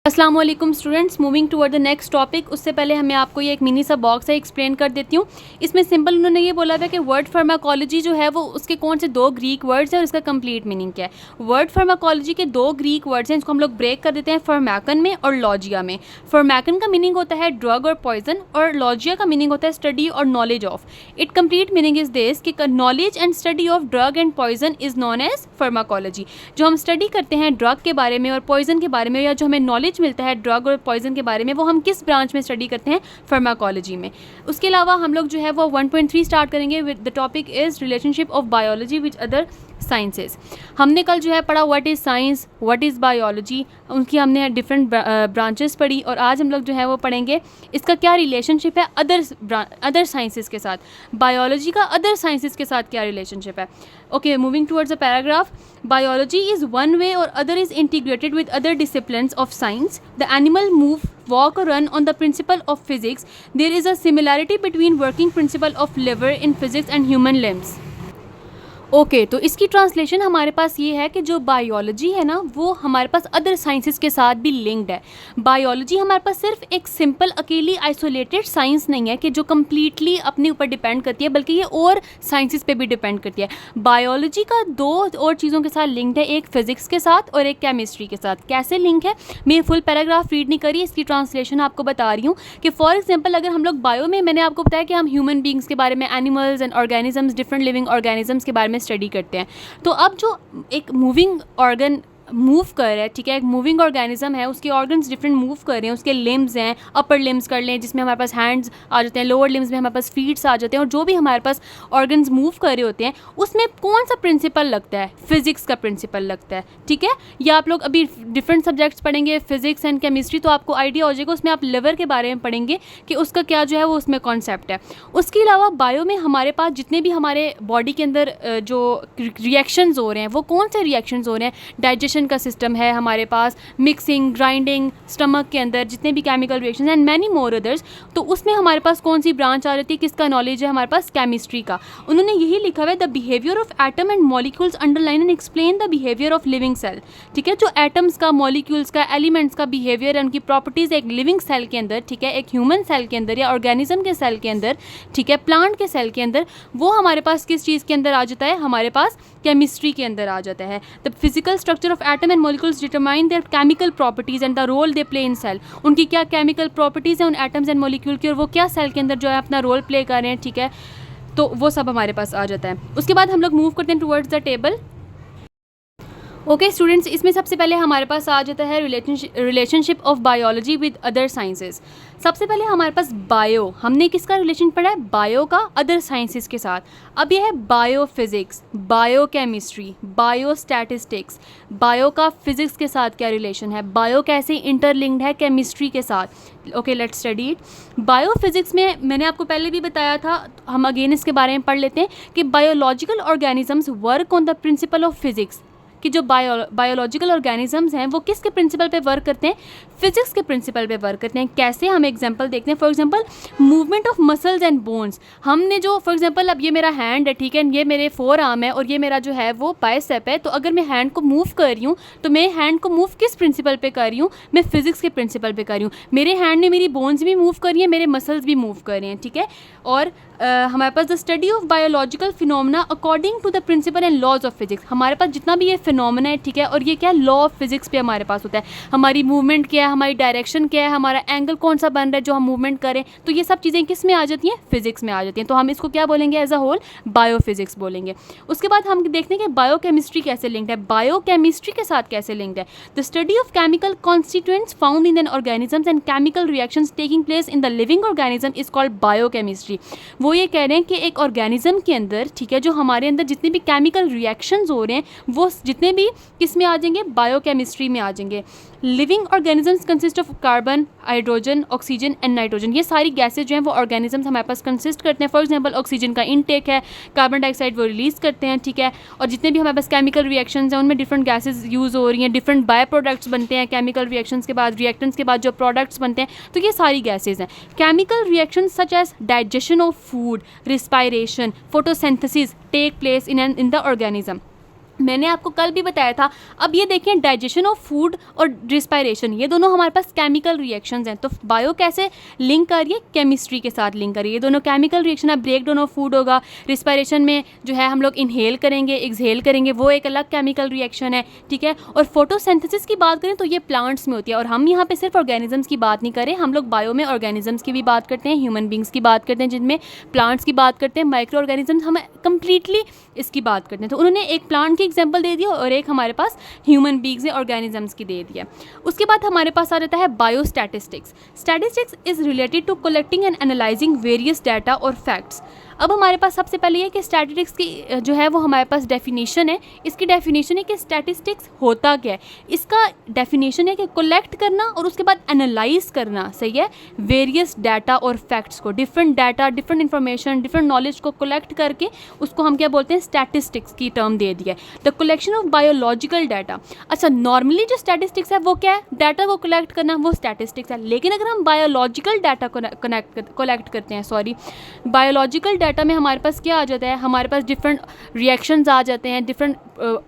अस्सलाम वालेकुम students, moving toward the next topic. उससे पहले हमें आपको ये एक मिनी सा बॉक्स है, एक्सप्लेन कर देती हूँ। इसमें सिंपल उन्होंने ये बोला हुआ है कि वर्ड फार्माकोलॉजी जो है वो उसके कौन से दो ग्रीक वर्ड्स हैं और इसका कंप्लीट मीनिंग क्या है। वर्ड फार्माकोलॉजी के दो ग्रीक वर्ड्स हैं, इसको हम लोग ब्रेक कर देते हैं फार्मैकन में और लॉजिया में। फार्मैकन का मीनिंग होता है ड्रग और पॉइजन, और लॉजिया का मीनिंग होता है स्टडी और knowledge of. It complete meaning is this कि knowledge and study of drug and poison is known as pharmacology. जो हम स्टडी करते हैं ड्रग के बारे में और पॉइजन के बारे में, या जो हमें नॉलेज मिलता है ड्रग पॉइजन के बारे में, वो हम किस ब्रांच में स्टडी करते हैं, फार्माकोलॉजी में। उसके अलावा हम लोग जो है वो 1.3 स्टार्ट करेंगे with the topic is relationship of biology with other sciences. हमने कल जो है पढ़ा what is science, what is biology, उनकी हमने डिफरेंट ब्रांचेस पढ़ी, और आज हम लोग जो है वो पढ़ेंगे इसका क्या रिलेशनशिप है अदर साइंसेज के साथ, बायोलॉजी का अदर साइंसेज के साथ क्या रिलेशनशिप है। Okay, moving towards a paragraph. Biology is one way और other is integrated with other disciplines of science. The animal move, walk or run on the principle of physics. There is a similarity between working principle of liver in physics and human limbs. Okay, तो इसकी translation हमारे पास ये है कि जो biology है ना वो हमारे पास अदर साइंसेस के साथ भी लिंक्ड है। बायोलॉजी हमारे पास सिर्फ एक सिंपल अकेली आइसोलेटेड साइंस नहीं है कि जो कम्प्लीटली अपने ऊपर डिपेंड करती है, बल्कि ये और साइंसेस पे भी डिपेंड करती है। बायोलॉजी का दो और चीज़ों के साथ लिंक्ड है, एक फिजिक्स के साथ और एक केमिस्ट्री के साथ। कैसे लिंक है, मैं फुल पैराग्राफ रीड नहीं करी, इसकी ट्रांसलेशन आपको बता रही हूँ कि फॉर एग्जाम्पल अगर हम लोग बायो में, मैंने आपको बताया कि हम ह्यूमन बींग्स के बारे में, animals and organisms, different living organisms के बारे में स्टडी करते हैं। तो अब जो एक मूविंग ऑर्गन मूव कर रहा है, ठीक है, एक मूविंग ऑर्गेनिज्म है, उसके ऑर्गन्स डिफरेंट मूव कर रहे हैं, उसके लिम्स हैं, अपर लिम्स कर लें जिसमें हमारे पास हैंड्स आ जाते हैं, लोअर लिम्स में हमारे पास फीट्स आ जाते हैं, और जो भी हमारे पास ऑर्गन्स मूव कर रहे होते हैं उसमें कौन सा प्रिंसिपल लगता है, फिजिक्स का प्रिंसिपल लगता है। ठीक है, या आप लोग अभी डिफरेंट सब्जेक्ट्स पढ़ेंगे, फिजिक्स एंड केमिस्ट्री, तो आपको आइडिया हो जाएगा। उसमें आप लिवर के बारे में पढ़ेंगे कि उसका क्या जो है वो उसमें कॉन्सेप्ट है। उसके अलावा बायो में हमारे पास जितने भी हमारे बॉडी के अंदर जो रिएक्शंस हो रहे हैं वो कौन से रिएक्शंस हो रहे हैं, डाइजेशन का सिस्टम है हमारे पास, मिक्सिंग, ग्राइंडिंग, स्टमक के अंदर जितने भी chemical reactions and many more others, तो उसमें हमारे पास कौन सी ब्रांच आ जाती है, किसका नॉलेज है हमारे पास, केमिस्ट्री का। उन्होंने यही लिखा हुआ है, the behaviour of atom and molecules underline and explain the behaviour of living cell. ठीक है, जो एटम्स का, मॉलिक्यूल्स का, एलिमेंट्स का बिहेवियर है, उनकी प्रॉपर्टीज़ एक लिविंग सेल के अंदर, ठीक है, एक ह्यूमन सेल के अंदर या ऑर्गेनिज्म के सेल के अंदर, ठीक है, प्लांट के सेल के अंदर, वो हमारे पास किस चीज़ के अंदर आ जाता है, हमारे पास केमिस्ट्री के अंदर आ जाता है। The physical structure of atom and molecules determine their chemical properties and the role they play in cell. उनकी क्या केमिकल प्रॉपर्टीज़ हैं उन एटम्स एंड मॉलिक्यूल की, और वो क्या सेल के अंदर जो है अपना रोल प्ले कर रहे हैं। ठीक है, तो वो सब हमारे पास आ जाता है। उसके बाद हम लोग मूव करते हैं towards the table. Okay students, इसमें सबसे पहले हमारे पास आ जाता है relationship of biology with other sciences. सबसे पहले हमारे पास बायो, हमने किसका रिलेशन पढ़ा है, बायो का अदर साइंसेज के साथ। अब यह है bio physics, bio chemistry, bio statistics, bio का फिजिक्स के साथ क्या रिलेशन है, बायो कैसे इंटरलिंक्ड है केमिस्ट्री के साथ। Okay, let's study it. Bio physics में मैंने आपको पहले भी बताया था, हम अगेन इसके बारे में पढ़ लेते हैं कि biological organisms work on the principle of physics, कि जो बायोलॉजिकल ऑर्गेनिजम्स हैं वो किसके प्रिंसिपल पे वर्क करते हैं, फिजिक्स के प्रिंसिपल पे वर्क करते हैं। कैसे, हम एग्जांपल देखते हैं। For example movement of muscles and bones, हमने जो फॉर एग्जांपल अब ये मेरा हैंड है, ठीक है, ये मेरे फोर आर्म है और ये मेरा जो है वो बाइसेप है, तो अगर मैं हैंड को मूव कर रही हूँ तो मैं हैंड को मूव किस प्रिंसिपल पे कर रही हूँ, मैं फिजिक्स के प्रिंसिपल पे कर रही हूँ। मेरे हैंड ने मेरी बोन्स भी मूव कर रही है, मेरे मसल्स भी मूव कर रहे हैं। ठीक है, और हमारे पास the study of biological phenomena according to the principle and laws of physics, हमारे पास जितना भी ये फिनोमेना है, ठीक है, और ये क्या लॉ ऑफ फिजिक्स पे हमारे पास होता है। हमारी मूवमेंट क्या है, हमारी डायरेक्शन क्या है, हमारा एंगल कौन सा बन रहा है जो हम मूवमेंट करें, तो ये सब चीज़ें किस में आ जाती हैं, फिजिक्स में आ जाती हैं। तो हम इसको क्या बोलेंगे, एज अ होल बायोफिजिक्स बोलेंगे। उसके बाद हम देखते हैं कि बायोकेमिस्ट्री कैसे लिंक्ड है, बायोकेमिस्ट्री के साथ कैसे लिंक्ड है। The study of chemical constituents found in an organisms and chemical reactions taking place in the living organism is called biochemistry. वो ये कह रहे हैं कि एक ऑर्गेनिज्म के अंदर, ठीक है, जो हमारे अंदर जितने भी केमिकल रिएक्शंस हो रहे हैं वो जितने भी किस में आ जाएंगे, बायोकेमिस्ट्री में आ जाएंगे। Living organisms consist of carbon, hydrogen, oxygen and nitrogen. ये सारी गैसेज जो हैं वो ऑर्गेनिजम्स हमारे पास कंसिस्ट करते हैं। फॉर एग्जांपल ऑक्सीजन का इनटेक है, कार्बन डाइऑक्साइड वो रिलीज़ करते हैं। ठीक है, और जितने भी हमारे पास केमिकल रिएक्शंस हैं उनमें डिफरेंट गैसेज यूज़ हो रही हैं, डिफरेंट बाय प्रोडक्ट्स बनते हैं केमिकल रिएक्शंस के बाद, रिएक्टेंट्स के बाद जो प्रोडक्ट्स बनते हैं, तो ये सारी गैसेज हैं। Chemical reactions such as digestion of food, respiration, photosynthesis take place in the organism. मैंने आपको कल भी बताया था। अब ये देखिए, डाइजेशन ऑफ फूड और रिस्पायरेशन, ये दोनों हमारे पास केमिकल रिएक्शंस हैं। तो बायो कैसे लिंक कर रही है? केमिस्ट्री के साथ लिंक कर रही है। ये दोनों केमिकल रिएक्शन है। ब्रेक डाउन ऑफ फूड होगा, रिस्पायरेशन में जो है हम लोग इनहेल करेंगे, एक्सहेल करेंगे, वो एक अलग केमिकल रिएक्शन है, ठीक है। और फोटोसिंथेसिस की बात करें तो ये प्लांट्स में होती है। और हम यहाँ पे सिर्फ ऑर्गेनिजम्स की बात नहीं करें, हम लोग बायो में ऑर्गेनिजम्स की भी बात करते हैं, ह्यूमन बींग्स की बात करते हैं, जिनमें प्लांट्स की बात करते हैं, माइक्रो ऑर्गेनिजम्स, हम कम्प्लीटली इसकी बात करते हैं। तो उन्होंने एक प्लांट की एग्जाम्पल दे दिया और एक हमारे पास ह्यूमन बींग्स या ऑर्गेनिजम्स की दे दिया। उसके बाद हमारे पास आ जाता है biostatistics. Statistics is related to collecting and analysing various data और फैक्ट्स। अब हमारे पास सबसे पहले ये कि स्टैटिस्टिक्स की जो है वो हमारे पास डेफिनेशन है। इसकी डेफिनेशन है कि स्टैटिस्टिक्स होता क्या है। इसका डेफिनेशन है कि कलेक्ट करना और उसके बाद एनालाइज करना, सही है, वेरियस डाटा और फैक्ट्स को, different data, different information, different knowledge को कलेक्ट करके उसको हम क्या बोलते हैं? स्टैटिस्टिक्स की टर्म दे दिया है, the collection of biological data. अच्छा, नॉर्मली जो स्टैटिस्टिक्स है वो क्या है? डाटा को कलेक्ट करना, वो स्टैटिस्टिक्स है। लेकिन अगर हम बायोलॉजिकल डाटा को कलेक्ट करते हैं, बायोलॉजिकल डाटा में हमारे पास क्या आ जाता है? हमारे पास डिफरेंट रिएक्शंस आ जाते हैं, डिफरेंट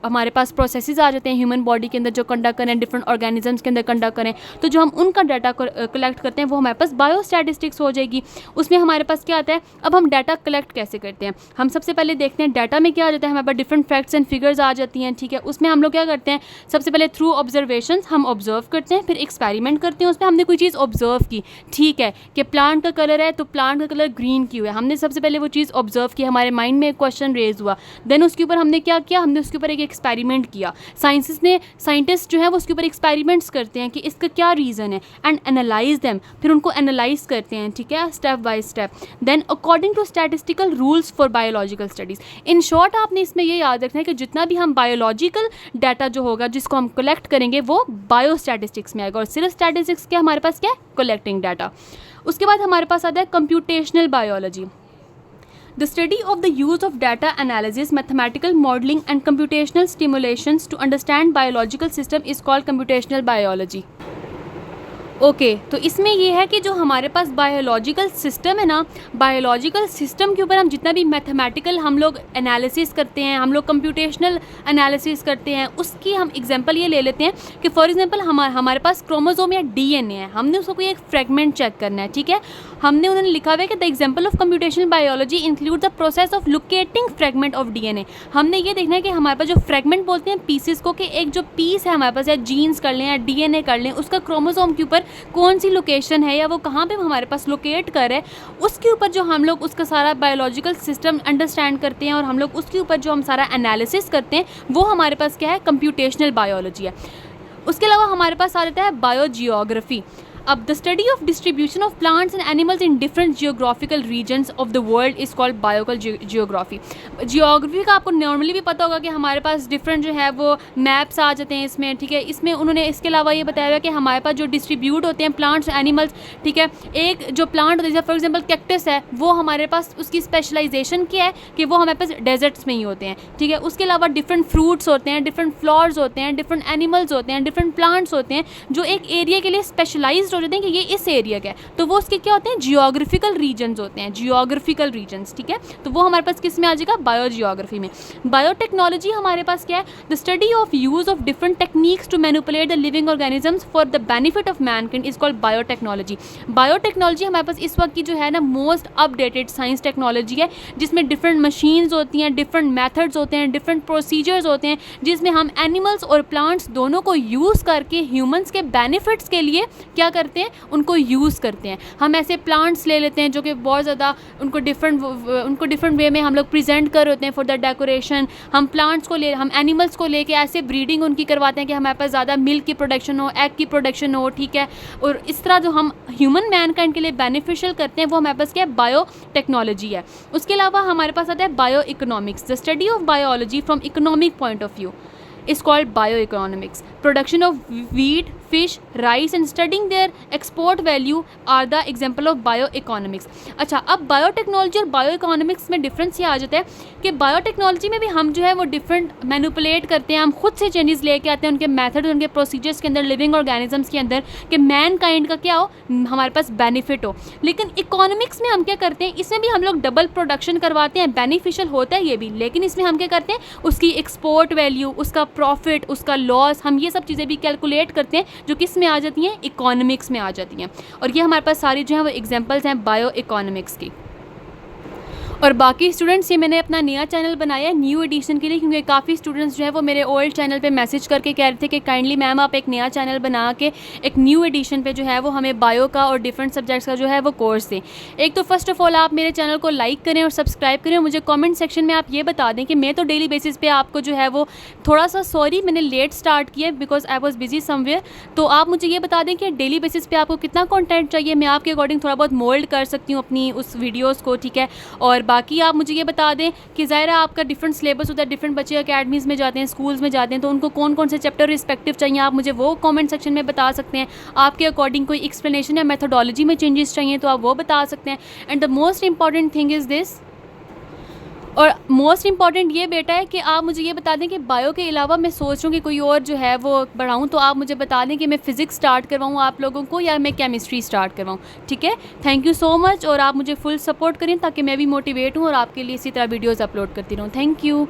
हमारे पास प्रोसेसेस आ जाते हैं ह्यूमन बॉडी के अंदर जो कंडक्ट करें, डिफरेंट ऑर्गेनिजम्स के अंदर कंडक्ट करें। तो जो हम उनका डाटा कलेक्ट करते हैं वो हमारे पास बायोस्टैटिस्टिक्स हो जाएगी। उसमें हमारे पास क्या आता है? अब हम डाटा कलेक्ट कैसे करते हैं? हम सबसे पहले देखते हैं डाटा में क्या आ जाता है। हमारे पास डिफरेंट फैक्ट्स एंड फिगर्स आ जाती हैं, ठीक है। उसमें हम लोग क्या करते हैं? सबसे पहले थ्रू ऑब्जर्वेशन हम ऑब्जर्व करते हैं, फिर एक्सपेरिमेंट करते हैं। उसमें हमने कोई चीज़ ऑब्जर्व की, ठीक है, कि प्लांट का कलर है तो प्लांट का कलर ग्रीन क्यों है? हमने सबसे पहले वो चीज़ ऑब्जर्व की, हमारे माइंड में एक क्वेश्चन रेज हुआ, देन उसके ऊपर हमने क्या किया? हमने उसके ऊपर एक एक्सपेरिमेंट किया। साइंटिस्ट जो है वो उसके ऊपर एक्सपेरिमेंट्स करते हैं कि इसका क्या रीज़न है, एंड एनालाइज देम, फिर उनको एनालाइज करते हैं, ठीक है, step by step. Then according to statistical rules for biological studies. In short आपने इसमें ये याद रखना है कि जितना भी हम बायोलॉजिकल डाटा जो होगा जिसको हम कलेक्ट करेंगे वो बायोस्टैटिस्टिक्स में आएगा। और सिर्फ स्टैटिस्टिक्स क्या हमारे पास क्या है? Collecting data. उसके बाद हमारे पास आता है computational biology. The study of the use of data analysis, mathematical modeling and computational stimulations to understand biological system is called computational biology. Okay, तो इसमें ये है कि जो हमारे पास बायोलॉजिकल सिस्टम है ना, बायोलॉजिकल सिस्टम के ऊपर हम जितना भी मैथमेटिकल हम लोग एनालिसिस करते हैं, हम लोग कंप्यूटेशनल एनालिसिस करते हैं, उसकी हम एग्जांपल ये ले लेते हैं कि फॉर एग्जांपल हमारे पास क्रोमोसोम या डीएनए है, हमने उसको कोई एक फ्रेगमेंट चेक करना है, ठीक है। हमने उन्होंने लिखा हुआ है कि the example of computational biology include the process of locating fragment of DNA. हमने ये देखना है कि हमारे पास जो फ्रेगमेंट बोलते हैं पीसेस को, कि एक जो पीस है हमारे पास, या जीन्स कर लें या डीएनए कर लें, उसका क्रोमोसोम के ऊपर कौन सी लोकेशन है या वो कहाँ पे हमारे पास लोकेट कर है, उसके ऊपर जो हम लोग उसका सारा बायोलॉजिकल सिस्टम अंडरस्टैंड करते हैं और हम लोग उसके ऊपर जो हम सारा एनालिसिस करते हैं वो हमारे पास क्या है? कंप्यूटेशनल बायोलॉजी है। उसके अलावा हमारे पास आ जाता है बायोजियोग्राफी। अब the study of distribution of plants and animals in different geographical regions of the world is called biological geography. Geography का आपको नॉर्मली भी पता होगा कि हमारे पास डिफरेंट जो है वो मैप्स आ जाते हैं इसमें, ठीक है। इसमें उन्होंने इसके अलावा ये बताया हुआ कि हमारे पास जो डिस्ट्रीब्यूट होते हैं प्लांट्स एनिमल्स, ठीक है, एक जो प्लांट होता है फॉर एग्जाम्पल कैक्टस है, वो हमारे पास उसकी स्पेशलाइजेशन क्या है कि वो हमारे पास डेजर्ट्स में ही होते हैं, ठीक है। उसके अलावा डिफरेंट फ्रूट्स होते हैं, डिफरेंट फ्लावर्स होते हैं, डिफरेंट एनिमल्स होते हैं, डिफरेंट प्लांट्स होते हैं जो एक एरिया के लिए स्पेशलाइज हो जाते हैं कि ये इस एरिया का है, तो वो उसके क्या होते हैं? जियोग्राफिकल रीजन्स होते हैं, जियोग्राफिकल रीजन्स, ठीक है। तो वो हमारे पास किस में आ जाएगा? बायोजियोग्राफी में। बायोटेक्नोलॉजी हमारे पास क्या है? The study of use of different techniques to manipulate the living organisms for the benefit of mankind is called biotechnology. Biotechnology हमारे पास इस वक्त की जो है ना मोस्ट अपडेटेड साइंस टेक्नोलॉजी है, जिसमें डिफरेंट मशीन्स होती हैं, डिफरेंट मेथड्स होते हैं, डिफरेंट प्रोसीजर्स होते हैं, जिसमें हम एनिमल्स और प्लांट्स दोनों को यूज़ करके ह्यूमंस के बेनिफिट्स के लिए क्या करते हैं? उनको यूज़ करते हैं। हम ऐसे प्लांट्स ले लेते हैं जो कि बहुत ज़्यादा उनको डिफरेंट वे में हम लोग प्रेजेंट कर होते हैं फॉर द डेकोरेशन। हम प्लांट्स को हम एनिमल्स को लेके ऐसे ब्रीडिंग उनकी करवाते हैं कि हमारे पास ज़्यादा मिल्क की प्रोडक्शन हो, एग की प्रोडक्शन हो, ठीक है। और इस तरह जो हम ह्यूमन मैनकाइंड के लिए बेनिफिशियल करते हैं वो हमारे पास क्या है? बायो टेक्नोलॉजी है। उसके अलावा हमारे पास आता है bioeconomics. The study of biology from economic point of view is called bioeconomics. Production of wheat, fish, rice and studying their export value are the example of bioeconomics. अच्छा, अब biotechnology और bio economics में difference ये आ जाता है कि biotechnology में भी हम जो है वो डिफरेंट मैनिपुलेट करते हैं, हम खुद से चेंजेस लेके आते हैं उनके मेथड, उनके प्रोसीजर्स के अंदर, लिविंग ऑर्गेनिजम्स के अंदर, कि मैन काइंड का क्या हो, हमारे पास बेनिफिट हो। लेकिन इकोनॉमिक्स में हम क्या करते हैं, इसमें भी हम लोग डबल प्रोडक्शन करवाते हैं, बेनिफिशियल होता है ये भी, लेकिन इसमें हम क्या करते हैं, उसकी एक्सपोर्ट वैल्यू, उसका प्रॉफिट, उसका लॉस, हम ये सब चीज़ें भी कैलकुलेट करते हैं, जो किस में आ जाती हैं, इकोनॉमिक्स में आ जाती हैं। और ये हमारे पास सारी जो है वो एग्जांपल्स हैं बायो इकोनॉमिक्स की। और बाकी स्टूडेंट्स, ये मैंने अपना नया चैनल बनाया है न्यू एडिशन के लिए, क्योंकि काफ़ी स्टूडेंट्स जो है वो मेरे ओल्ड चैनल पे मैसेज करके कह रहे थे कि काइंडली मैम आप एक नया चैनल बना के एक न्यू एडिशन पे जो है वो हमें बायो का और डिफरेंट सब्जेक्ट्स का जो है वो कोर्स दें। एक तो फर्स्ट ऑफ ऑल आप मेरे चैनल को लाइक करें और सब्सक्राइब करें, और मुझे कॉमेंट सेक्शन में आप ये बता दें कि मैं तो डेली बेसिस पे आपको जो है वो थोड़ा सा, सॉरी मैंने लेट स्टार्ट किया because I was busy somewhere, तो आप मुझे ये बता दें कि डेली बेसिस पे आपको कितना कंटेंट चाहिए, मैं आपके अकॉर्डिंग थोड़ा बहुत मोल्ड कर सकती हूँ अपनी उस वीडियोज़ को, ठीक है। और बाकी आप मुझे बता दें कि ज़ाहिर है आपका डिफरेंट सिलेबस होता है, डिफरेंट बच्चे अकेडमीज़ में जाते हैं, स्कूल्स में जाते हैं, तो उनको कौन कौन से चैप्टर रिस्पेक्टिव चाहिए, आप मुझे वो कमेंट सेक्शन में बता सकते हैं। आपके अकॉर्डिंग कोई एक्सप्लेनेशन या मेथोडोलॉजी में चेंजेस चाहिए तो आप वो बता सकते हैं। And the most important thing is this, और मोस्ट इंपॉर्टेंट ये बेटा है कि आप मुझे ये बता दें कि बायो के अलावा मैं सोच रहा हूँ कि कोई और जो है वो बढ़ाऊँ, तो आप मुझे बता दें कि मैं फ़िज़िक्स स्टार्ट करवाऊँ आप लोगों को या मैं केमिस्ट्री स्टार्ट करवाऊँ, ठीक है। थैंक यू सो मच, और आप मुझे फुल सपोर्ट करें ताकि मैं भी मोटिवेट हूँ और आपके लिए इसी तरह वीडियोज़ अपलोड करती रहूँ। Thank you.